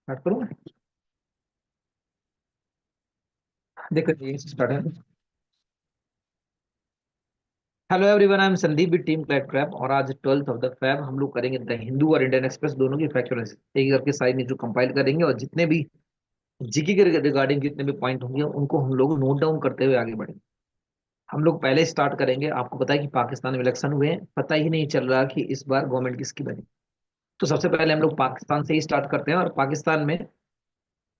Start करूँ। देखो जी स्टार्ट है। Hello everyone, I am Sandeep with team CLAT crap और आज 12th ऑफ द फैब हम लोग करेंगे द हिंदू और इंडियन एक्सप्रेस दोनों की फैक्चुअल एक एक करके सारी न्यूज कंपाइल करेंगे और जितने भी जीके के रिगार्डिंग जितने भी पॉइंट होंगे उनको हम लोग नोट डाउन करते हुए आगे बढ़ेंगे। हम लोग पहले स्टार्ट करेंगे। आपको पता है कि पाकिस्तान में इलेक्शन हुए हैं, पता ही नहीं चल रहा कि इस बार गवर्नमेंट किसकी बनी। तो सबसे पहले हम लोग पाकिस्तान से ही स्टार्ट करते हैं और पाकिस्तान में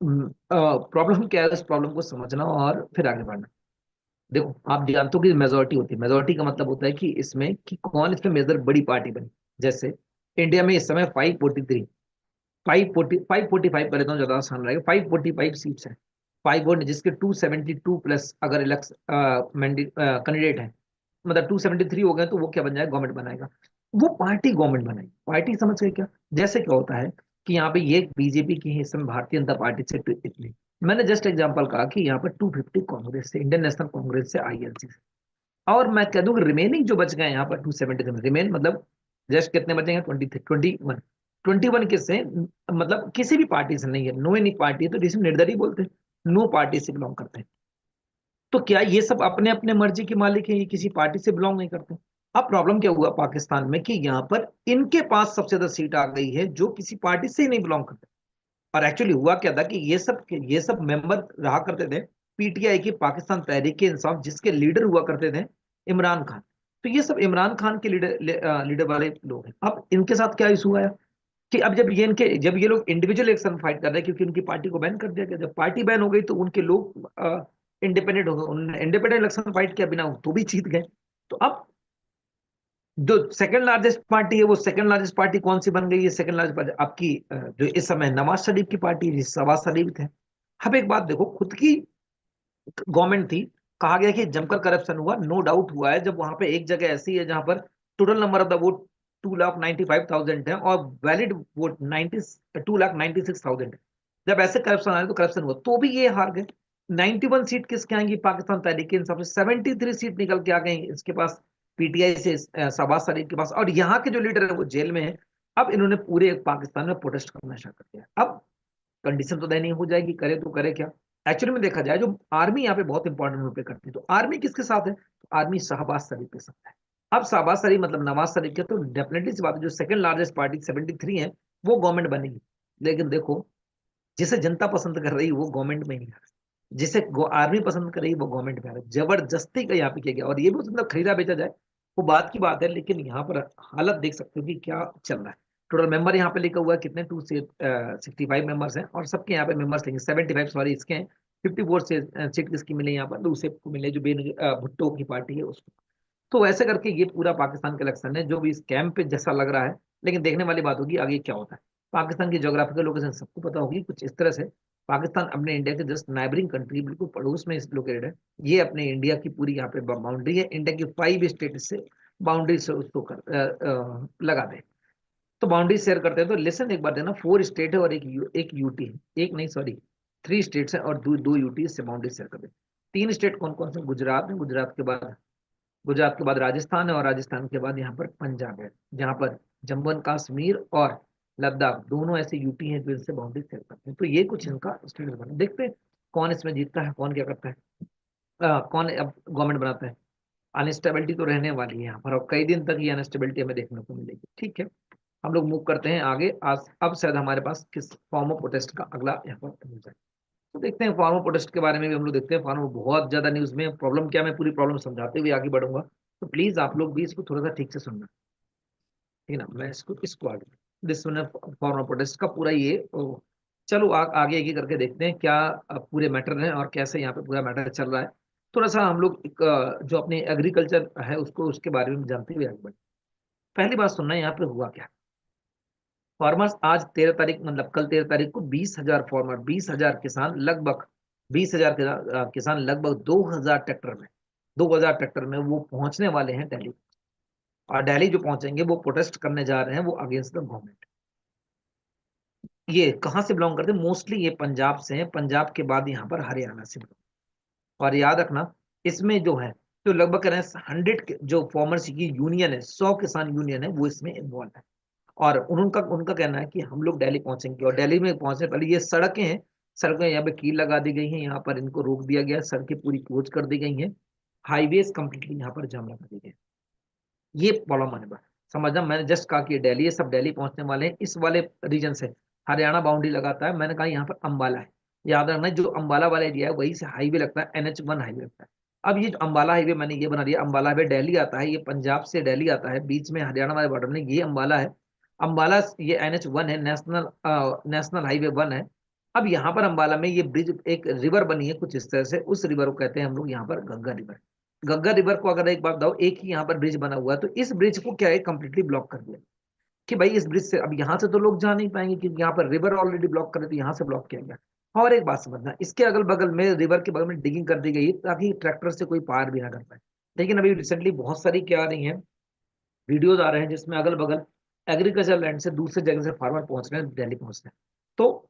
प्रॉब्लम क्या है, उस प्रॉब्लम को समझना और फिर आगे बढ़ना। देखो आप जानते हो कि मेजोरिटी होती है। मेजोरिटी का मतलब होता है कि इसमें कि कौन इसमें मेजर बड़ी पार्टी बनी। जैसे इंडिया में इस समय 543 545 कर देता हूँ, ज्यादा आसान रहेगा। 545 सीट्स है। 5 जिसके 272 प्लस अगर इलेक्शन कैंडिडेट है, मतलब 273 हो गए तो वो क्या बन जाएगा, गवर्नमेंट बनाएगा। वो पार्टी गवर्नमेंट बनाएगी। पार्टी समझ गए क्या? जैसे क्या होता है कि यहाँ पे ये बीजेपी की है, इसमें भारतीय जनता पार्टी से इतनी। मैंने जस्ट एग्जांपल कहा कि यहाँ पर 250 कांग्रेस से, इंडियन नेशनल कांग्रेस से, आईएनसी से। और मैं कह दूं कि रिमेनिंग जो बच गए यहाँ पर 270 रिमेन, मतलब जस्ट कितने बचेंगे, 21 21 किससे, मतलब किसी भी पार्टी से नहीं है। नो एनी पार्टी है तो जिसे निर्दलीय बोलते हैं, नो पार्टी से बिलोंग करते हैं। तो क्या ये सब अपने अपने मर्जी के मालिक हैं, ये किसी पार्टी से बिलोंग नहीं करते? अब प्रॉब्लम क्या हुआ पाकिस्तान में कि यहाँ पर इनके पास सबसे ज्यादा सीट आ गई है जो किसी पार्टी से ही नहीं बिलोंग करते। और एक्चुअली हुआ क्या था कि ये सब मेंबर रहा करते थे पीटीआई की, पाकिस्तान तहरीक इंसाफ, जिसके लीडर हुआ करते थे इमरान खान। तो ये सब इमरान खान के लीडर वाले लोग हैं। अब इनके साथ क्या इशू आया कि अब जब ये लोग इंडिविजुअल इलेक्शन फाइट कर रहे हैं, क्योंकि उनकी पार्टी को बैन कर दिया गया। जब पार्टी बैन हो गई तो उनके लोग इंडिपेंडेंट हो गए, उन्होंने इंडिपेंडेंट इलेक्शन फाइट किया बिना, तो भी जीत गए। तो अब जो सेकंड लार्जेस्ट पार्टी है, वो सेकंड लार्जेस्ट पार्टी कौन सी बन गई है? सेकंड लार्जेस्ट पार्टी आपकी जो इस समय नवाज शरीफ की पार्टी है, शहबाज शरीफ है। अब एक बात देखो, खुद की गवर्नमेंट थी, कहा गया कि जमकर करप्शन हुआ, नो डाउट हुआ है। जब वहां पे एक जगह ऐसी है जहां पर total number of the vote 2,95,000 है और वैलिड वोट 2,96,000 है। जब ऐसे करप्शन आए तो करप्शन हुआ, तो भी ये हार गए। 91 सीट किसके आएंगी? पाकिस्तान तहरीक इंसाफ से 73 सीट निकल के आ गई इसके पास, पीटीआई से शहबाज शरीफ के पास। और यहाँ के जो लीडर है वो जेल में है। अब इन्होंने पूरे पाकिस्तान में प्रोटेस्ट करना स्टार्ट कर दिया। अब कंडीशन तो दयनीय हो जाएगी, करे तो करे क्या। एक्चुअली में देखा जाए, जो आर्मी यहाँ पे बहुत इंपॉर्टेंट रोल प्ले करती है, तो आर्मी किसके साथ है? तो आर्मी शहबाज शरीफ के साथ है। अब शहबाज शरीफ मतलब नवाज शरीफ के, तो डेफिनेटली सी बात है, जो सेकंड लार्जेस्ट पार्टी 73 है वो गवर्नमेंट बनेगी। लेकिन देखो, जिसे जनता पसंद कर रही है वो गवर्नमेंट में नहीं आ रहा, जिसे आर्मी पसंद कर रही है वो गवर्नमेंट में आ रहा है। जबरदस्ती का यहाँ पे किया गया, और ये भी मतलब खरीदा बेचा जाए वो बात की बात है। लेकिन यहाँ पर हालत देख सकते हो कि क्या चल रहा है। टोटल मेंबर यहाँ पे लिखा हुआ है कितने, 265 मेंबर्स हैं, और सबके यहाँ पे मेंबर्स लेंगे 75, सॉरी इसके हैं 54 से सीट किसकी मिले यहाँ पर, दूसरे को मिले जो भुट्टो की पार्टी है उसको। तो ऐसे करके ये पूरा पाकिस्तान का इलेक्शन है, जो भी इस कैंप पे जैसा लग रहा है। लेकिन देखने वाली बात होगी आगे क्या होता है। पाकिस्तान की ज्योग्राफिकल लोकेशन सबको पता होगी कुछ इस तरह से। पाकिस्तान अपने इंडिया के जस्ट नाइबरिंग कंट्री, बिल्कुल पड़ोस में लोकेटेड है। ये अपने इंडिया की पूरी यहाँ पे बाउंड्री है, इंडिया की 5 स्टेट से बाउंड्री से उसको लगा दे। तो बाउंड्री शेयर करते हैं। तो लेसन एक बार देना, 4 स्टेट है और एक यूटी है, एक नहीं सॉरी 3 स्टेट्स हैं और दो यूटी से बाउंड्री शेयर करते हैं। 3 स्टेट कौन कौन से? गुजरात है, गुजरात के बाद राजस्थान है, और राजस्थान के बाद यहाँ पर पंजाब है, जहाँ पर जम्मू एंड कश्मीर और लद्दाख दोनों ऐसे यूटी हैं जो इनसे बाउंड्री शेयर करते हैं। तो ये कुछ इनका स्टेट बना, देखते हैं कौन इसमें जीतता है, कौन क्या करता है, कौन अब गवर्नमेंट बनाता है। अनस्टेबिलिटी तो रहने वाली है यहाँ पर, और कई दिन तक ये अनस्टेबिलिटी हमें देखने को मिलेगी। ठीक है, हम लोग मूव करते हैं आगे। आज अब शायद हमारे पास किस फॉर्म ऑफ प्रोटेस्ट का अगला यहाँ पर मिल जाए। तो देखते हैं फॉर्म ऑफ प्रोटेस्ट के बारे में भी हम लोग देखते हैं। फॉर्म बहुत ज्यादा न्यूज में प्रॉब्लम क्या, मैं पूरी प्रॉब्लम समझाते हुए आगे बढ़ूंगा। तो प्लीज आप लोग भी इसको थोड़ा सा ठीक से सुनना, ठीक है ना। मैं इसको आगे दिस फॉर्म ऑफ प्रोटेस्ट का पूरा ये चलो आगे आगे करके देखते हैं क्या पूरे मैटर है और कैसे यहाँ पे पूरा मैटर चल रहा है। थोड़ा सा हम लोग जो अपने एग्रीकल्चर है उसको, उसके बारे में जानते हुए आगे बढ़े। पहली बात सुनना है यहाँ पे हुआ क्या। फार्मर्स आज 13 तारीख, मतलब कल 13 तारीख को 20,000 फार्मर, 20,000 किसान लगभग, 20,000 किसान लगभग 2,000 ट्रैक्टर में, 2,000 ट्रैक्टर में वो पहुंचने वाले हैं दिल्ली। और दिल्ली जो पहुंचेंगे वो प्रोटेस्ट करने जा रहे हैं, वो अगेंस्ट द गवर्नमेंट। ये कहाँ से बिलोंग करते हैं? मोस्टली ये पंजाब से हैं, पंजाब के बाद यहाँ पर हरियाणा से belong। और याद रखना, इसमें जो है, तो लगभग कह रहे हैं 100 जो फार्मर्स की यूनियन है, 100 किसान यूनियन है, वो इसमें इन्वॉल्व है। और उनका उनका कहना है कि हम लोग दिल्ली पहुंचेंगे, और दिल्ली में पहुंचने पहले ये सड़कें हैं, सड़कें यहाँ पे कील लगा दी गई हैं, यहाँ पर इनको रोक दिया गया, सड़कें पूरी क्लोज कर दी गई हैं, हाईवेज कंप्लीटली यहाँ पर जाम लगा दी गए। ये प्रॉब्लम आने पर समझना, मैंने जस्ट कहा कि दिल्ली, ये सब दिल्ली पहुंचने वाले हैं इस वाले रीजन से। हरियाणा बाउंड्री लगाता है, मैंने कहा यहाँ पर अंबाला है, याद रखना जो अंबाला वाला एरिया है वहीं से हाईवे लगता है, NH1 हाईवे लगता है। अब ये जो अंबाला हाईवे मैंने ये बना दिया, अंबाला हाईवे दिल्ली आता है, ये पंजाब से दिल्ली आता है, बीच में हरियाणा वाले बॉर्डर में ये अंबाला है। अंबाला ये NH1 है, नेशनल हाईवे 1 है। अब यहाँ पर अंबाला में ये ब्रिज, एक रिवर बनी है कुछ इस तरह से, उस रिवर को कहते हैं हम लोग यहाँ पर गंगा रिवर। गंगा रिवर को अगर एक बार बताओ, एक ही यहाँ पर ब्रिज बना हुआ है, तो इस ब्रिज को क्या है, कंप्लीटली ब्लॉक कर दिया कि भाई इस ब्रिज से अब यहाँ से तो लोग जा नहीं पाएंगे, क्योंकि यहाँ पर रिवर ऑलरेडी ब्लॉक कर, तो यहाँ से ब्लॉक किया गया। और एक बात समझना, इसके अगल बगल में, रिवर के बगल में डिगिंग कर दी गई है, ताकि ट्रैक्टर से कोई पार भी ना कर पाए। लेकिन अभी रिसेंटली बहुत सारी क्या आ रही है, वीडियोज आ रहे हैं जिसमें अगल बगल एग्रीकल्चर लैंड से दूसरे जगह से फार्मर पहुंच रहे हैं, दिल्ली पहुंच रहे हैं। तो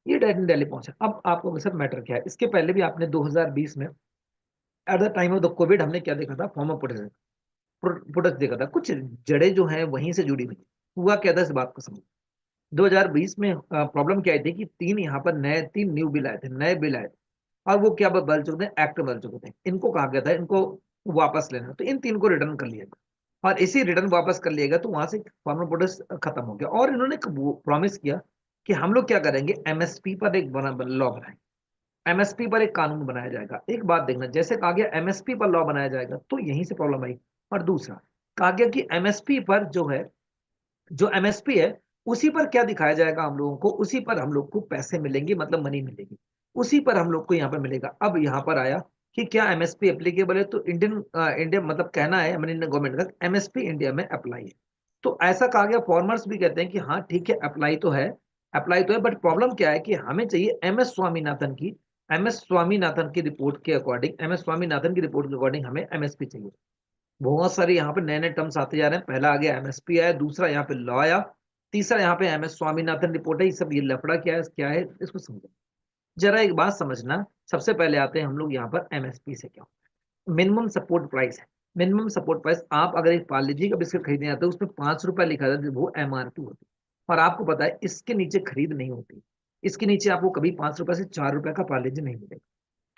ये डायरेक्ट दिल्ली पहुंचे। अब आपको सर मैटर क्या है, इसके पहले भी आपने 2020 में at the time of the Covid हमने क्या देखा था, फॉर्मर प्रोटेस्ट देखा था, कुछ जड़ें जो हैं वहीं से जुड़ी हुई हैं। हुआ क्या था, इस बात को समझो। 2020 में प्रॉब्लम क्या आई थी कि तीन यहाँ पर नए, तीन न्यू बिल आए थे, नए बिल आए थे, और वो क्या बल चुके थे, एक्ट बल चुके थे। इनको कहा गया था इनको वापस लेना, तो इन तीन को रिटर्न कर लिया गया, और इसी रिटर्न वापस कर लिया गया, तो वहां से फार्मर प्रोटेस्ट खत्म हो गया। और इन्होंने प्रॉमिस किया कि हम लोग क्या करेंगे, MSP पर एक लॉ बनाएंगे, MSP पर एक कानून बनाया जाएगा। एक बात देखना, जैसे कहा गया MSP पर लॉ बनाया जाएगा, तो यहीं से प्रॉब्लम आई। और दूसरा कहा गया कि MSP पर जो है, जो MSP है उसी पर क्या दिखाया जाएगा हम लोगों को, उसी पर हम लोग को पैसे मिलेंगे, मतलब मनी मिलेगी, उसी पर हम लोग को यहाँ पर मिलेगा। अब यहाँ पर आया कि क्या MSP एप्लीकेबल है, तो इंडिया मतलब कहना है हमारे इंडियन गवर्नमेंट का, MSP इंडिया में अप्लाई है। तो ऐसा कहा गया, फॉर्मर्स भी कहते हैं कि हाँ ठीक है, अप्लाई तो है, अप्लाई तो है, बट प्रॉब्लम क्या है कि हमें चाहिए MS स्वामीनाथन की रिपोर्ट के अकॉर्डिंग, MS स्वामीनाथन की रिपोर्ट के अकॉर्डिंग हमें MSP चाहिए। बहुत सारे यहाँ पे नए नए टर्म्स आते जा रहे हैं, पहला आ गया MSP आया, दूसरा यहाँ पे लॉ आया, तीसरा यहाँ पे MS स्वामीनाथन रिपोर्ट है। ये सब ये लफड़ा क्या है इसको समझो। जरा एक बात समझना, सबसे पहले आते हैं हम लोग यहाँ पर MSP से क्या, मिनिमम सपोर्ट प्राइस है। मिनिमम सपोर्ट प्राइस, आप अगर एक पार्ले का बिस्किट खरीदने जाते हो उसमें 5 रुपए लिखा था, वो MRP होती है, और आपको पता है इसके नीचे खरीद नहीं होती, इसके नीचे आपको कभी 5 रुपए से 4 रुपए का पार्ले नहीं मिलेगा।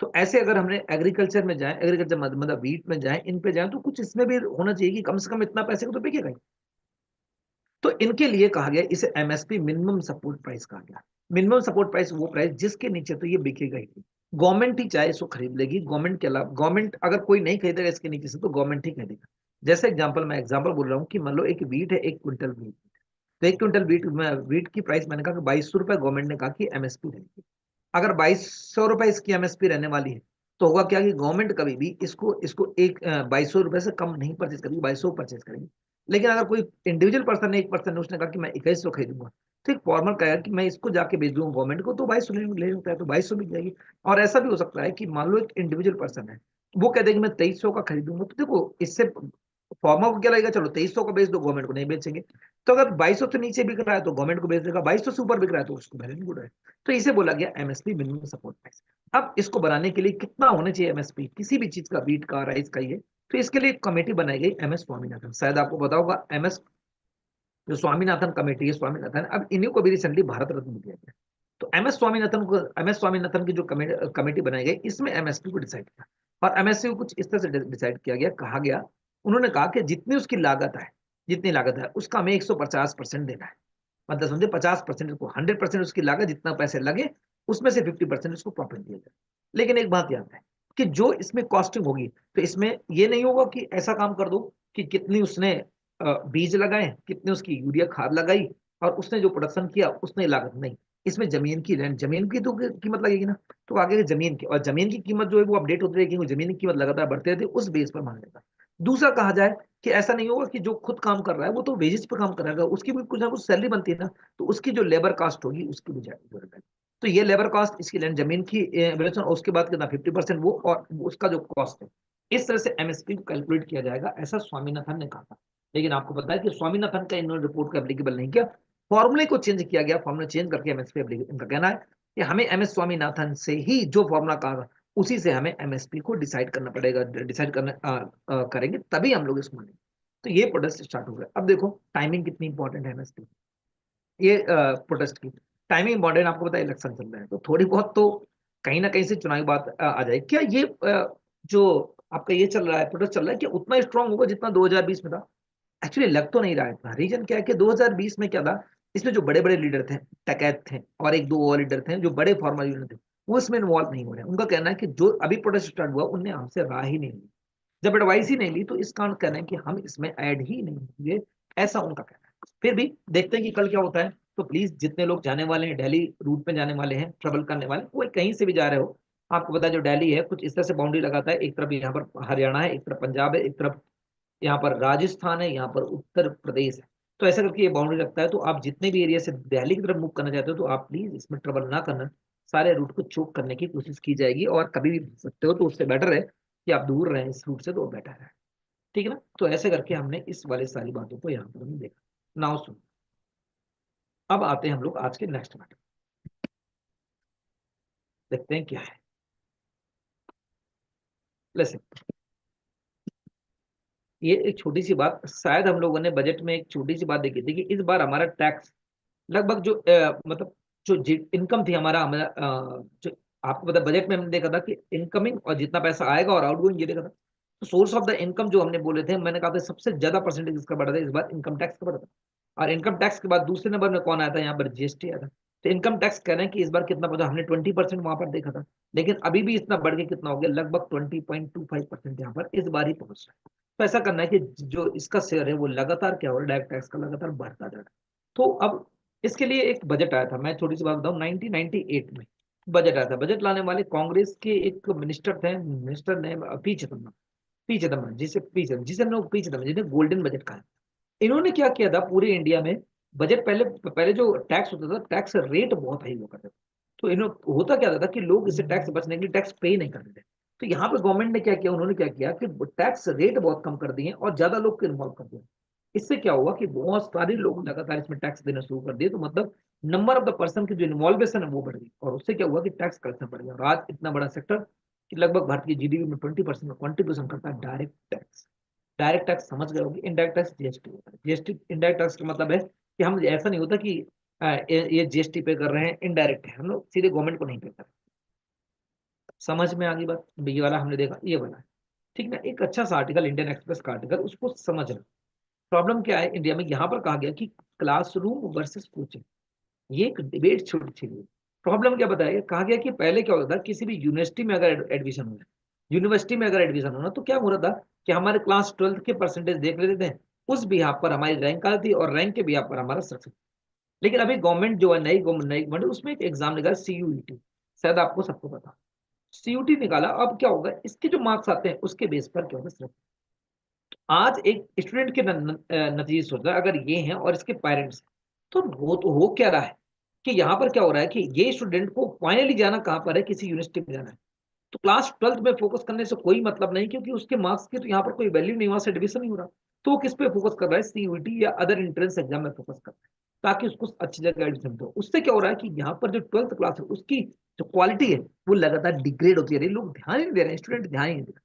तो ऐसे अगर हमने एग्रीकल्चर में जाए, एग्रीकल्चर मतलब वीट में जाए, इन पे जाए, तो कुछ इसमें भी होना चाहिए कि कम से कम इतना पैसे को तो बिकेगा ही। तो इनके लिए कहा गया, इसे MSP मिनिमम सपोर्ट प्राइस कहा गया। मिनिमम सपोर्ट प्राइस वो प्राइस जिसके नीचे तो ये बिकेगा ही नहीं। गवर्नमेंट ही चाहे इसको खरीद लेगी, गवर्नमेंट के अलावा, गवर्नमेंट अगर कोई नहीं खरीदेगा इसके नीचे से, तो गवर्नमेंट ही खरीदेगा। जैसे एग्जाम्पल, मैं एग्जाम्पल बोल रहा हूँ कि मान लो एक वीट है, 1 क्विंटल वीट, तो 1 क्विंटल वीट में वीट की प्राइस मैंने कहा कि 2200 रुपए गवर्नमेंट ने कहा कि MSP रहेगी। अगर 2200 रुपए इसकी MSP रहने वाली है, तो होगा क्या कि गवर्नमेंट कभी भी इसको इसको एक 2200 रुपए से कम नहीं परचेज करेगी, 2200 परचेज करेगी। लेकिन अगर कोई इंडिविजुअल पर्सन ने, एक पर्सन ने उसने कहा कि मैं 2100 खरीदूंगा, तो एक फॉर्मर कहेगा कि मैं इसको जाके बेच दूंगा गवर्नमेंट को, तो 2200 ले लेता है, तो 2200 बिक जाएगी। और ऐसा भी हो सकता है कि मान लो एक इंडिविजुअल पर्सन है, वो कहते हैं कि मैं 2300 का खरीदूंगा, तो देखो इससे फॉर्मर को क्या लगेगा, चलो 2300 का बेच दो, गवर्नमेंट को नहीं बेचेंगे। तो अगर 2200 से नीचे बिक रहा है तो गवर्नमेंट को बेच देगा, 2200 से ऊपर बिक रहा है तो उसको वेरी गुड है। तो इसे बोला गया MSP मिनिमम सपोर्ट प्राइस। अब इसको बनाने के लिए कितना होना चाहिए MSP, किसी भी चीज का, वीट का, राइस का, ये, तो इसके लिए एक कमेटी बनाई गई, MS स्वामीनाथन, शायद आपको पता होगा। MS जो स्वामीनाथन कमेटी है, स्वामीनाथन, अब इन्हीं को भी रिसेंटली भारत रत्न दिया गया। तो MS स्वामीनाथन की जो कमेटी बनाई गई, इसमें MSP को डिसाइड किया, और MSP को कुछ इस तरह से डिसाइड किया गया, कहा गया, उन्होंने कहा कि जितनी उसकी लागत है, जितनी लागत है उसका हमें 150% देना है। मतलब समझे, 50% उसको, 100% उसकी लागत, जितना पैसे लगे उसमें से 50% उसको प्रॉफिट दिया जाए। लेकिन एक बात याद है कि जो इसमें कॉस्टिंग होगी, तो इसमें ये नहीं होगा कि ऐसा काम कर दो कि कितनी उसने बीज लगाए, कितनी उसकी यूरिया खाद लगाई, और उसने जो प्रोडक्शन किया उसने लागत नहीं। इसमें जमीन की रेंट, जमीन की तो कीमत लगेगी ना, तो आगे जमीन की, और जमीन की कीमत जो है वो अपडेट होती रहेगी, जमीन की कीमत लगातार बढ़ते रहती है, उस बेस पर मान लेगा। दूसरा कहा जाए कि ऐसा नहीं होगा कि जो खुद काम कर रहा है वो तो वेजेस पे काम करेगा, उसकी भी कुछ ना कुछ सैलरी बनती है ना, तो उसकी जो लेबर कास्ट होगी उसकी भी जाएगी। तो ये लेबर कास्ट, इसकी लैंड, जमीन की वैल्यूएशन, और उसके बाद कितना 50% वो, और उसका जो कॉस्ट है, इस तरह से MSP को कैलकुलेट किया जाएगा, ऐसा स्वामीनाथन ने कहा था। लेकिन आपको पता है कि स्वामीनाथन का इन्होंने रिपोर्ट को एप्लीकेबल नहीं किया, फॉर्मूले को चेंज किया गया, फॉर्मूला चेंज करके MSP एप्लीकेबल, इनका कहना है कि हमें MS स्वामीनाथन से ही जो फॉर्मूला कहा उसी से हमें MSP को डिसाइड करना पड़ेगा, डिसाइड करना करेंगे, तभी हम लोग इसको मानेंगे। तो ये प्रोटेस्ट स्टार्ट हो गया। अब देखो टाइमिंग कितनी इंपॉर्टेंट है एमएसपी, ये प्रोटेस्ट की टाइमिंग इंपॉर्टेंट। आपको पता है इलेक्शन चल रहा है, तो थोड़ी बहुत तो कहीं ना कहीं से चुनावी बात आ जाए। क्या ये जो आपका ये चल रहा है, प्रोटेस्ट चल रहा है, कि उतना स्ट्रांग होगा जितना 2020 में था? एक्चुअली लग तो नहीं रहा है इतना। रीजन क्या है कि 2020 में क्या था, इसमें जो बड़े बड़े लीडर थे, टकैत थे, और एक दो और लीडर थे जो बड़े फॉर्मल लीडर थे, वो इसमें इन्वॉल्व नहीं हो रहे हैं। उनका कहना है कि जो अभी प्रोटेस्ट स्टार्ट हुआ उनने हमसे राह ही नहीं ली, जब एडवाइस ही नहीं ली, तो इस कारण कहना है कि हम इसमें ऐड ही नहीं होंगे, ऐसा उनका कहना है। फिर भी देखते हैं कि कल क्या होता है। तो प्लीज जितने लोग जाने वाले हैं दिल्ली रूट में, जाने वाले हैं ट्रेवल करने वाले, कोई कहीं से भी जा रहे हो, आपको पता है जो दिल्ली है कुछ इस तरह से बाउंड्री लगाता है, एक तरफ यहाँ पर हरियाणा है, एक तरफ पंजाब है, एक तरफ यहाँ पर राजस्थान है, यहाँ पर उत्तर प्रदेश है। तो ऐसा करके ये बाउंड्री रखता है। तो आप जितने भी एरिया से दिल्ली की तरफ मूव करना चाहते हो, तो आप प्लीज इसमें ट्रेवल ना करना। सारे रूट को चोक करने की कोशिश की जाएगी, और कभी भी भूल सकते हो, तो उससे बेटर है कि आप दूर रहें इस रूट से, तो बेटर है। ठीक है ना? तो ऐसे करके हमने इस वाले सारी बातों को यहाँ पर हमने देखा। नाउ सुन, अब आते हैं हम लोग आज के नेक्स्ट मैटर, देखते हैं क्या है। लेसन, ये एक छोटी सी बात, शायद हम लोगों ने बजट में एक छोटी सी बात देखी थी कि इस बार हमारा टैक्स लगभग जो मतलब जो इनकम थी हमारा हमारा जो आपको पता बजट में हमने देखा था कि इनकमिंग और जितना पैसा आएगा और आउटगोइंग ये देखा था। तो सोर्स ऑफ द इनकम जो हमने बोले थे, मैंने कहा था सबसे ज्यादा परसेंटेज इसका बढ़ा था इस बार, इनकम टैक्स का बढ़ा था। और इनकम टैक्स के बाद दूसरे नंबर में कौन आया था? यहाँ पर जीएसटी आया था। तो इनकम टैक्स कह रहे हैं कि इस बार कितना पहुंचा, हमने 20% वहां पर देखा था, लेकिन अभी भी इतना बढ़ के कितना हो गया, लगभग 20.25% यहाँ पर इस बार ही पहुंच रहा है। तो ऐसा करना है कि जो इसका शेयर है वो लगातार क्या हो रहा है, डायरेक्ट टैक्स का लगातार बढ़ता जा रहा है। तो अब इसके लिए एक बजट आया था, मैं छोटी सी बात बताऊं, 1998 में बजट आया था। बजट लाने वाले कांग्रेस के एक मिनिस्टर थे, मिनिस्टर ने पी चिदम्बरम, पी चिदम्बरम जिसे पी चिदम्बरम जिसे हम लोग पी चिदम्बरम जिन्हें गोल्डन बजट कहा है। इन्होंने क्या किया था पूरे इंडिया में, बजट पहले पहले जो टैक्स होता था, टैक्स रेट बहुत हाई हुआ करता था। तो इन्हों होता क्या था कि लोग इसे टैक्स बचने के लिए टैक्स पे नहीं करते थे। तो यहाँ पे गवर्नमेंट ने क्या किया, उन्होंने क्या किया कि टैक्स रेट बहुत कम कर दिए और ज्यादा लोग को इन्वॉल्व कर दिया। इससे क्या हुआ कि बहुत सारे लोग लगातार इसमें टैक्स देना शुरू कर दिए। तो मतलब नंबर ऑफ द पर्सन की जो इन्वॉल्वेशन है वो बढ़ गई, और उससे क्या हुआ कि टैक्स कलेक्शन बढ़ गया। और आज इतना बड़ा सेक्टर कि लगभग भारत की जीडीपी में 20% का कॉन्ट्रीब्यूशन करता है डायरेक्ट टैक्स। डायरेक्ट टैक्स समझ गए होंगे, इनडायरेक्ट टैक्स जीएसटी होता है। जीएसटी इनडायरेक्ट टैक्स का मतलब है कि हम, ऐसा नहीं होता कि ये जीएसटी पे कर रहे हैं, इनडायरेक्ट है, हम लोग सीधे गवर्नमेंट को नहीं पे कर रहे। समझ में आ गई बात? ये वाला हमने देखा, ये वाला है। ठीक ना? एक अच्छा सा आर्टिकल, इंडियन एक्सप्रेस का आर्टिकल, उसको समझना। प्रॉब्लम क्या है इंडिया में, यहाँ पर कहा गया कि क्लासरूम वर्सेस कोचिंग, ये एक डिबेट छोटी सी हुई। प्रॉब्लम क्या बताया, कहा गया कि पहले क्या होता था, किसी भी यूनिवर्सिटी में अगर एडमिशन होना, यूनिवर्सिटी में अगर एडमिशन होना, तो क्या हो रहा था कि हमारे क्लास 12th के परसेंटेज देख लेते थे, उस बिहाफ पर हमारी रैंक आती थी, और रैंक के बिहाफ पर हमारा सक्सेस। लेकिन अभी गवर्नमेंट जो है, नई गवर्नमेंट, उसमें एक एग्जाम निकाला सीयूईटी, शायद आपको सबको पता। सीयूटी निकाला, अब क्या होगा, इसके जो मार्क्स आते हैं उसके बेस पर क्या होगा। आज एक स्टूडेंट के नतीजे सोच रहा है अगर ये हैं और इसके पेरेंट्स, तो हो क्या रहा है कि यहाँ पर क्या हो रहा है कि ये स्टूडेंट को फाइनली जाना कहाँ पर है, किसी यूनिवर्सिटी में जाना है। तो क्लास 12th में फोकस करने से कोई मतलब नहीं, क्योंकि उसके मार्क्स की तो यहाँ पर कोई वैल्यू नहीं, वहां से एडमिशन नहीं हो रहा। तो वो किस पे फोकस कर रहा है, सीयूटी या अदर एंट्रेंस एग्जाम में फोकस कर रहा है, ताकि उसको अच्छी जगह एडमिशन दो। उससे क्या हो रहा है कि यहाँ पर जो 12th क्लास है उसकी जो क्वालिटी है वो लगातार डिग्रेड होती है। लोग ध्यान ही नहीं दे रहे हैं, स्टूडेंट ध्यान ही नहीं दे रहे।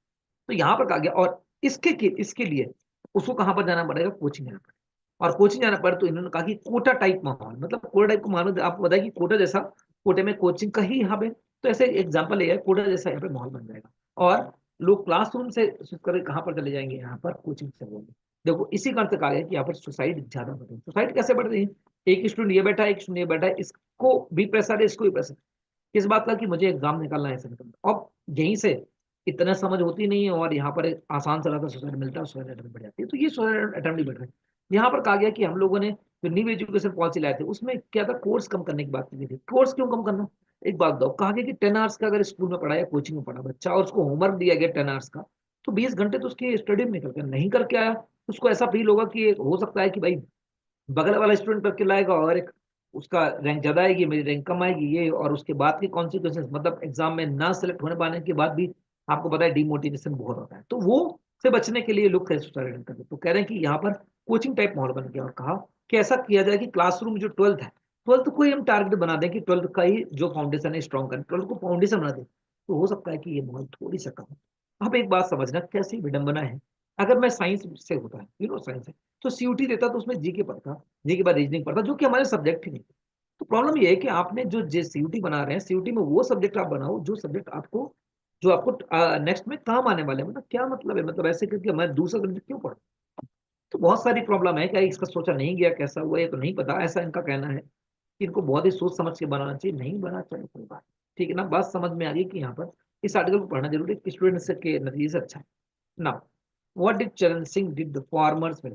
तो यहाँ पर कहा गया, और इसके लिए उसको कहाँ पर जाना पड़ेगा, कोचिंग जाना पड़ेगा। और कोचिंग जाना पड़े तो इन्होंने कहा कि कोटा टाइप माहौल, मतलब कोटा टाइप को मानो, आपको बताया कि कोटा जैसा, कोटे में कोचिंग का ही हब है। तो ऐसे एग्जाम्पल है, कोटा जैसा यहाँ पे माहौल बन जाएगा, और लोग क्लासरूम से स्विच करके कहाँ पर चले जाएंगे, यहाँ पर कोचिंग से होंगे। देखो इसी कारण से कहा गया कि यहाँ पर सुसाइड ज्यादा बढ़ रही है। सुसाइड कैसे बढ़ रही है, एक स्टूडेंट ये बैठा है, एक स्टूडेंट ये बैठा है, इसको भी प्रेशर है, इसको भी प्रेशर, किस बात का कि मुझे एग्जाम निकालना है, ऐसे निकालना। अब यहीं से इतना समझ होती नहीं है, और यहाँ पर एक आसान सा सुसाइड मिलता है, सुसाइड अटेम्प्ट बढ़ जाती है। तो ये सुसाइड अटेम्प्ट नहीं बढ़ रहे हैं। यहाँ पर कहा गया कि हम लोगों ने जो न्यू एजुकेशन पॉलिसी लाए थे, उसमें क्या था, कोर्स कम करने की बात की गई थी। कोर्स क्यों कम करना, एक बात बताओ, कहा गया कि 10 आवर्स का अगर स्कूल में पढ़ा या कोचिंग में पढ़ा बच्चा, और उसको होमवर्क दिया गया 10 आवर्स का, तो 20 घंटे तो उसकी स्टडी में निकल गया। नहीं करके आया, उसको ऐसा फील होगा कि हो सकता है कि भाई बगल वाला स्टूडेंट करके लाएगा, और एक उसका रैंक ज्यादा आएगी, मेरी रैंक कम आएगी, ये और उसके बाद के कॉन्सिक्वेंसेस, मतलब एग्जाम में ना सेलेक्ट होने पाने के बाद भी आपको पता है डिमोटिवेशन बहुत होता है। तो वो से बचने के लिए लोग कैसे सुसाइड करते, तो कह रहे हैं कि यहाँ पर कोचिंग टाइप माहौल बन गया। और कहा कि ऐसा किया जाए कि क्लासरूम जो 12th है, 12th को ही हम टारगेट बना दें कि 12th का ही जो फाउंडेशन है स्ट्रॉन्ग करें, 12th को फाउंडेशन बना दें, तो हो सकता है कि ये माहौल थोड़ी सा कम हो। अब एक बात समझना कैसी विडंबना है, अगर मैं साइंस से होता है, साइंस है, तो सीयूटी देता तो उसमें जी के पढ़ता, जी के बाद रीजनिंग पढ़ता, जो कि हमारे सब्जेक्ट ही नहीं। तो प्रॉब्लम ये है कि आपने जो जे सीयूटी बना रहे हैं, सीयूटी में वो सब्जेक्ट आप बनाओ जो सब्जेक्ट आपको, जो आपको नेक्स्ट में काम आने वाले हैं। मतलब क्या मतलब है, मतलब ऐसे करके मैं दूसरा सब्जेक्ट क्यों पढ़ूं? तो बहुत सारी प्रॉब्लम है, क्या इसका सोचा नहीं गया, कैसा हुआ ये तो नहीं पता, ऐसा इनका कहना है कि इनको बहुत ही सोच समझ के बनाना चाहिए, नहीं बनाना चाहिए, कोई बात। ठीक है ना, बात समझ में आ गई कि यहाँ पर इस आर्टिकल को पढ़ना जरूरी है, स्टूडेंट्स के नतीजे से अच्छा है ना। व्हाट डिड चरण सिंह डिड द फार्मर्स में,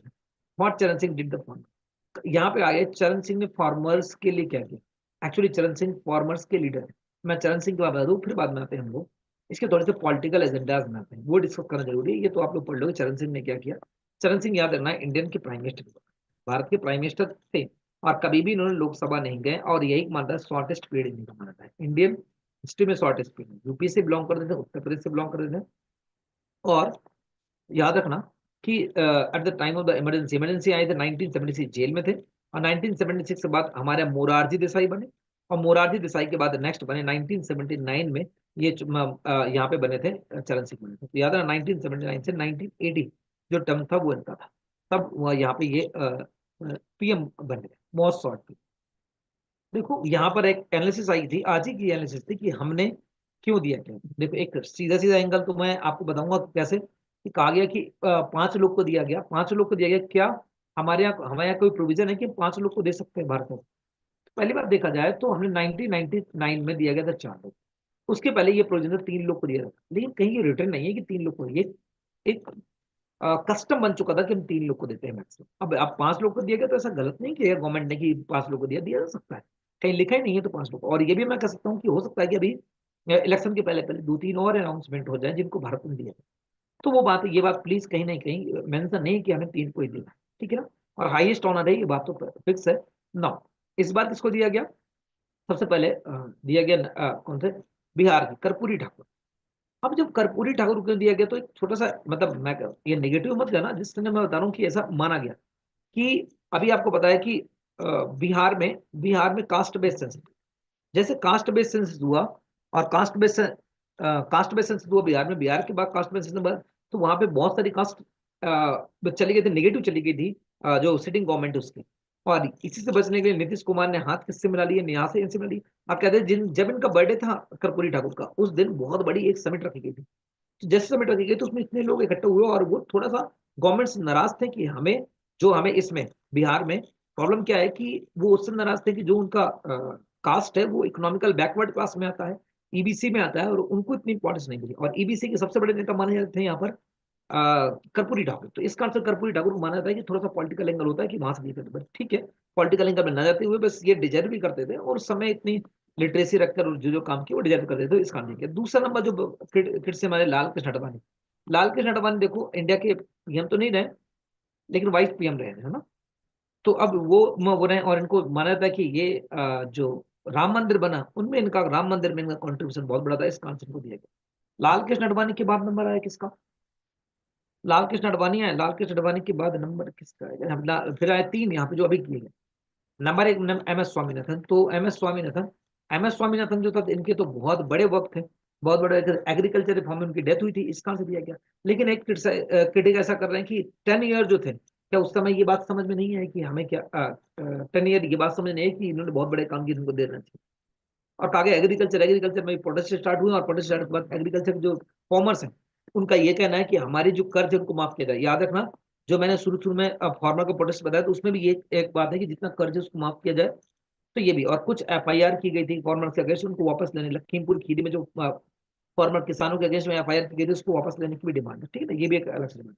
व्हाट चरण सिंह डिड द फार्मर, यहाँ पे आगे चरण सिंह ने फार्मर्स के लिए क्या किया। एक्चुअली चरण सिंह फार्मर्स के लीडर है। मैं चरण सिंह के बाद बता दूं, फिर बाद में आते हैं हम लोग इसके थोड़े से पॉलिटिकल एजेंडाज बनाते हैं, वो डिस्कस करना जरूरी है। ये तो आप लोग पढ़ लोगे चरण सिंह ने क्या किया। चरण सिंह याद रखना इंडियन के प्राइम मिनिस्टर, भारत के प्राइम मिनिस्टर थे, और कभी भी इन्होंने लोकसभा नहीं गए, और यही मानता है शॉर्टेस्ट पीरियड इनका माना है इंडियन हिस्ट्री में, शॉर्टेस्ट पीरियड। यूपी से बिलोंग करते थे, उत्तर प्रदेश से बिलोंग करते थे। और याद रखना कि at the time of the emergency, emergency आए थे 1976, जेल में थे। और 1976 के बाद हमारे मोरारजी देसाई बने, और मोरारजी देसाई के बाद नेक्स्ट बने 1979 में, ये यहाँ पे बने थे, चरण सिंह बने थे। तो याद है 1979 से 1980 जो टर्म था वो इनका था, तब यहाँ पे ये पीएम बने थे, मोस्ट शॉर्ट। देखो यहाँ पर एक एनालिसिस आई थी, आज ही की एनालिसिस थी कि हमने क्यों दिया क्या। देखो एक सीधा सीधा एंगल तो मैं आपको बताऊंगा कैसे, कि कहा गया कि 5 लोग को दिया गया, 5 लोग को दिया गया क्या, हमारे यहाँ कोई प्रोविजन है कि 5 लोग को दे सकते हैं भारत में। पहली बार देखा जाए तो हमने 1999 में दिया गया था 4 लोग, उसके पहले ये प्रोविजन 3 लोग को दिया था, लेकिन कहीं ये रिटर्न नहीं है कि 3 लोग को, ये एक कस्टम बन चुका था कि हम 3 लोग को देते हैं मैक्सिमम। अब 5 लोग को दिया गया तो ऐसा गलत नहीं किया गवर्नमेंट ने कि 5 लोग को दिया दिया जा सकता है, कहीं लिखा ही नहीं है तो 5 लोग। और ये भी मैं कह सकता हूँ कि हो सकता है कि अभी इलेक्शन के पहले पहले 2-3 और अनाउंसमेंट हो जाए जिनको भारत में दिया जाए। तो वो बात, ये बात प्लीज कहीं ना कहीं मेंशन नहीं कि हमें 3 को ही देना है, ठीक है ना। और हाईएस्ट ऑनर है, ये बात तो फिक्स है ना। इस बार किसको दिया गया, सबसे पहले दिया गया कौन से, बिहार के कर्पूरी ठाकुर। अब जब कर्पूरी ठाकुर को दिया गया तो एक छोटा सा, मतलब मैं ये नेगेटिव मत लेना, जिस तरह मैं बता रहा हूँ कि ऐसा माना गया कि अभी आपको पता है कि बिहार में कास्ट बेस्ड सेंसस, जैसे कास्ट बेस्ड सेंसस हुआ, और कास्ट बेस्ड सेंसस हुआ बिहार में, बिहार के बाद कास्ट बेस्ड सेंसस हुआ, तो वहां पे बहुत सारी कास्ट चली गई थी, नेगेटिव चली गई थी, जो सिटिंग गवर्नमेंट उसकी। और इसी से बचने के लिए नीतीश कुमार ने हाथ किससे मिला लिए, यहाँ से इनसे मिला लिए। आप कहते हैं जब इनका बर्थडे था कर्पूरी ठाकुर का, उस दिन बहुत बड़ी एक समिट रखी गई थी। तो जैसे समिट रखी गई तो उसमें इतने लोग इकट्ठे हुए, और वो थोड़ा सा गवर्नमेंट से नाराज थे कि हमें इसमें बिहार में प्रॉब्लम क्या है, कि वो उससे नाराज थे कि जो उनका कास्ट है वो इकोनॉमिकल बैकवर्ड क्लास में आता है, ईबीसी में आता है, और उनको इतनी इंपॉर्टेंस नहीं मिली। और ईबीसी के सबसे बड़े नेता माने जाते हैं यहाँ पर कर्पूरी ठाकुर। तो इस कारण से कर्पूरी ठाकुर को माना जाता है कि थोड़ा सा पॉलिटिकल एंगल होता है कि वहां से दिए थे, ठीक है। पॉलिटिकल एंगल में न जाते हुए बस ये डिजर्व भी करते थे, और उस समय इतनी लिटरेसी रखकर जो जो काम किया वो डिजर्व करते थे, तो इस कारण किया। दूसरा नंबर जो किट से हमारे लाल कृष्ण अडवाणी, लाल कृष्ण अडवाणी देखो इंडिया के पीएम तो नहीं रहे, लेकिन वाइस पीएम रहे है ना। तो अब वो रहे, और इनको माना जाता है कि ये जो राम मंदिर बना उनमें इनका, राम मंदिर में इनका कॉन्ट्रीब्यूशन बहुत बड़ा था, इस कारण से इनको दिया गया। लाल कृष्ण अडवाणी के बाद नंबर आया किसका, लाल कृष्ण अडवाणी आए, लाल कृष्ण अडवाणी के बाद नंबर किसका आएगा, फिर आए 3 यहाँ पे जो अभी किए गए। Number 1 M S Swaminathan. तो एम एस स्वामीनाथन जो था, इनके तो बहुत बड़े वर्क थे, बहुत बड़े एग्रीकल्चर रिफॉर्म में उनकी डेथ हुई थी, इस कारण से दिया गया। लेकिन एक क्रिटिक ऐसा कर रहे हैं कि 10 ईयर जो थे, क्या उस समय ये बात समझ में नहीं है कि हमें क्या 10 ईयर ये बात समझ नहीं है कि इन्होंने बहुत बड़े काम किए, इनको देना चाहिए। और कहा गया एग्रीकल्चर में प्रोटेस्ट स्टार्ट हुए, और प्रोटेस्ट स्टार्ट के बाद एग्रीकल्चर जो फॉर्मर्स हैं उनका ये कहना है कि हमारी जो कर्ज है उनको माफ किया जाए। याद रखना, जो मैंने शुरू शुरू में फार्मर का प्रोटेस्ट बताया, तो उसमें भी ये एक बात है कि जितना कर्ज है उसको माफ किया जाए। तो ये भी, और कुछ एफआईआर की गई थी फॉर्मर के अगेंस्ट, उनको वापस लेने, लखीमपुर खीरी में जो फॉर्मर किसानों के अगेंस्ट में एफआईआर की गई थी उसको वापस लेने की भी डिमांड है, ठीक है ना, ये भी एक अलग से डिमांड।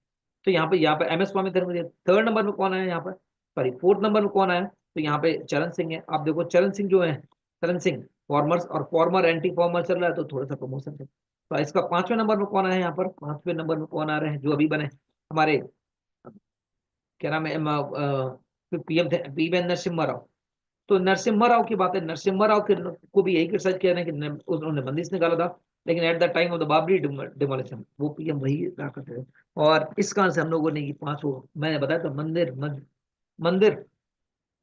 तो यहाँ पे M S Swaminathan. Third number में कौन आया यहाँ पर, सॉरी फोर्थ नंबर में कौन आया, तो यहाँ पे चरण सिंह है। आप देखो चरण सिंह जो है, चरण सिंह फॉर्मर्स और फॉर्मर एंटी फॉर्मर चल रहा है, तो थोड़ा सा प्रमोशन है। तो इसका 5वें नंबर में कौन आया यहाँ पर, 5वें नंबर में कौन आ रहे हैं जो अभी बने हमारे, क्या नाम है, पीएम थे पीवी नरसिम्हा राव। तो नरसिम्हा राव की बात है, नरसिम्हा राव को भी यही क्रिटिसाइज किया कि उन्होंने बंदिश निकाला था, लेकिन at the time of the Babri demolition वो पीएम वही रहा करते थे। और इस कारण से हम लोगों ने ये 5 मैंने बताया था, मंदिर मंदिर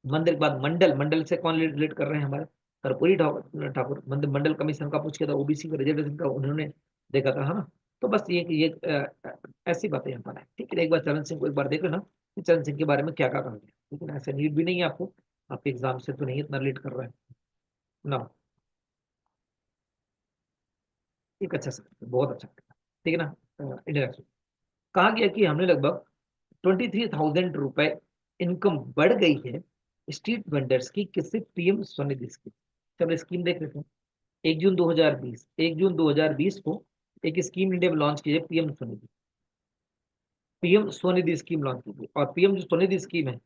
के बाद मंडल, मंडल से कौन रिलेट कर रहे हैं हमारे कर्पूरी ठाकुर ठाकुर मंदिर, मंडल कमीशन का पूछ किया था, ओबीसी का रिजर्वेशन का उन्होंने देखा था, है ना। तो बस ये ऐसी बातें यहाँ पर है। ठीक है, एक बार चरण सिंह को एक बार देख लेना कि चरण सिंह के बारे में क्या क्या कहा गया। ठीक है ना, ऐसे नीड भी नहीं है आपको, आपके एग्जाम से तो नहीं इतना रिलेट कर रहा है ना। एक अच्छा सर, बहुत अच्छा। ठीक है ना, इंडियन एक्सप्रेस कहा गया कि हमने लगभग 23,000 रुपए इनकम बढ़ गई है स्ट्रीट वेंडर्स की, किससे? PM Svanidhi scheme. चलो स्कीम देख लेते हैं। 1 जून 2020 को एक स्कीम इंडिया में लॉन्च की है, PM Svanidhi. PM Svanidhi scheme launch की गई, और पीएम जो स्वनिधि स्कीम है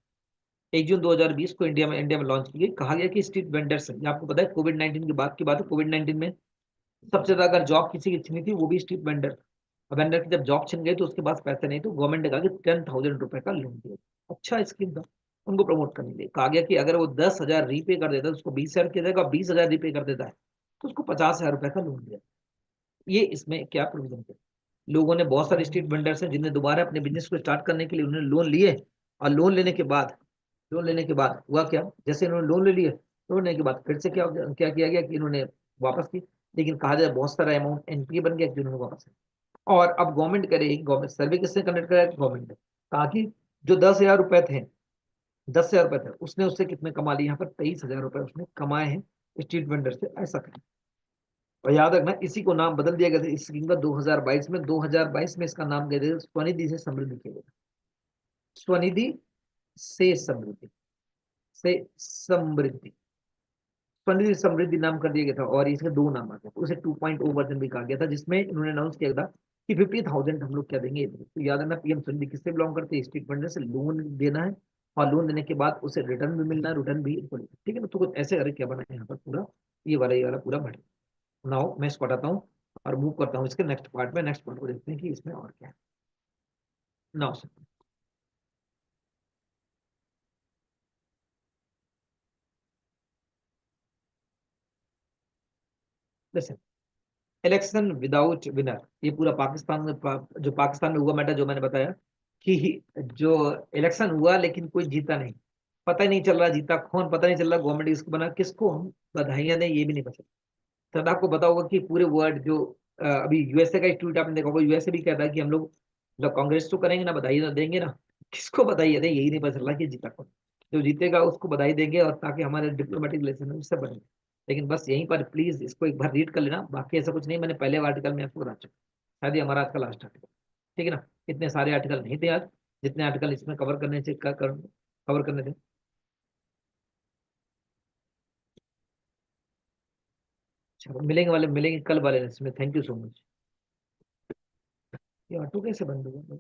1 जून 2020 को इंडिया में लॉन्च की गई। कहा गया कि स्ट्रीट वेंडर्स है, ये आपको पता है कोविड 19 के बाद की बात है। कोविड 19 में सबसे ज्यादा अगर जॉब किसी की छिनी थी वो भी स्ट्रीट वेंडर। वेंडर की जब जॉब छिन गई तो उसके पास पैसे नहीं, तो गवर्नमेंट ने कहा कि 10,000 रुपए का लोन दिया। अच्छा स्कीम था, उनको प्रमोट करने के लिए कहा गया कि अगर वो 10,000 रीपे कर देता है तो उसको 20,000 किया जाएगा, 20,000 रीपे कर देता है तो उसको 50,000 रुपए का लोन दिया। ये इसमें क्या प्रोविजन थे? लोगों ने, बहुत सारे स्ट्रीट वेंडर्स हैं जिन्हें दोबारा अपने बिजनेस को स्टार्ट करने के लिए उन्होंने लोन लिए, और लोन लेने के बाद हुआ क्या, जैसे इन्होंने लोन ले लिए, लोन लेने के बाद फिर से क्या क्या किया गया कि इन्होंने वापस की। लेकिन कहा जाए बहुत सारा अमाउंट एनपीए बन गया जिन्होंने वापस किया। और अब गवर्नमेंट करेगी, गवर्नमेंट सर्वे किसने कंडक्ट कराया? गवर्नमेंट ने कहा कि जो 10,000 रुपए थे, 10,000 रुपए थे, उसने उससे कितने कमा लिए? यहाँ पर 23,000 रुपए उसने कमाए हैं स्ट्रीट वेंडर से, ऐसा करें। और याद रखना, इसी को नाम बदल दिया गया था इस स्कीम का 2022 में इसका नाम दे दिया स्वनिधि से समृद्धि किया गया। स्वनिधि से समृद्धि, से समृद्धि, स्वनिधि समृद्धि नाम कर दिया गया था। और इसके दो नाम आ गए थे, उसे 2.0 वर्जन भी कहा गया था, जिसमें इन्होंने अनाउंस किया था कि 50,000 हम लोग क्या देंगे। तो याद रखना, पीएम स्वनिधि किससे बिलोंग करते हैं? स्ट्रीट वेंडर से लोन देना है, और लोन देने के बाद उसे रिटर्न भी मिलना है, रिटर्न भी इनको लेना है। ठीक है ना, तो कुछ ऐसे करके क्या बना है यहाँ पर पूरा, ये वाला पूरा बढ़। नाउ मैं इसको हटाता हूँ और मूव करता हूँ इसके नेक्स्ट पार्ट में। नेक्स्ट पार्ट को देखते हैं कि इसमें और क्या है। Now listen, election without winner, ये पूरा पाकिस्तान में जो पाकिस्तान में हुआ मैटर, जो मैंने बताया कि जो इलेक्शन हुआ लेकिन कोई जीता नहीं, पता ही नहीं चल रहा जीता कौन, पता नहीं चल रहा गवर्नमेंट किसको बना, किसको हम बधाइयां दें ये भी नहीं पता। सर आपको पता होगा कि पूरे वर्ल्ड जो अभी यूएसए का ट्वीट आपने देखा होगा, यूएसए भी कहता है कि हम लोग मतलब कांग्रेस तो करेंगे ना, बधाई ना देंगे ना, किसको बधाई दें यही नहीं पता चल रहा कि जीता कौन। जो जीतेगा उसको बधाई देंगे, और ताकि हमारे डिप्लोमेटिक रिलेशन है उससे बने। लेकिन बस यहीं पर प्लीज इसको एक बार रीड कर लेना, बाकी ऐसा कुछ नहीं, मैंने पहले आर्टिकल में आपको बता चुका। शायद ये हमारा आज का लास्ट आर्टिकल। ठीक है ना, इतने सारे आर्टिकल नहीं थे आज जितने आर्टिकल इसमें कवर करने से कवर करने थे। चलो मिलेंगे कल वाले इसमें। Thank you so much. ये ऑटो कैसे बंद हुआ?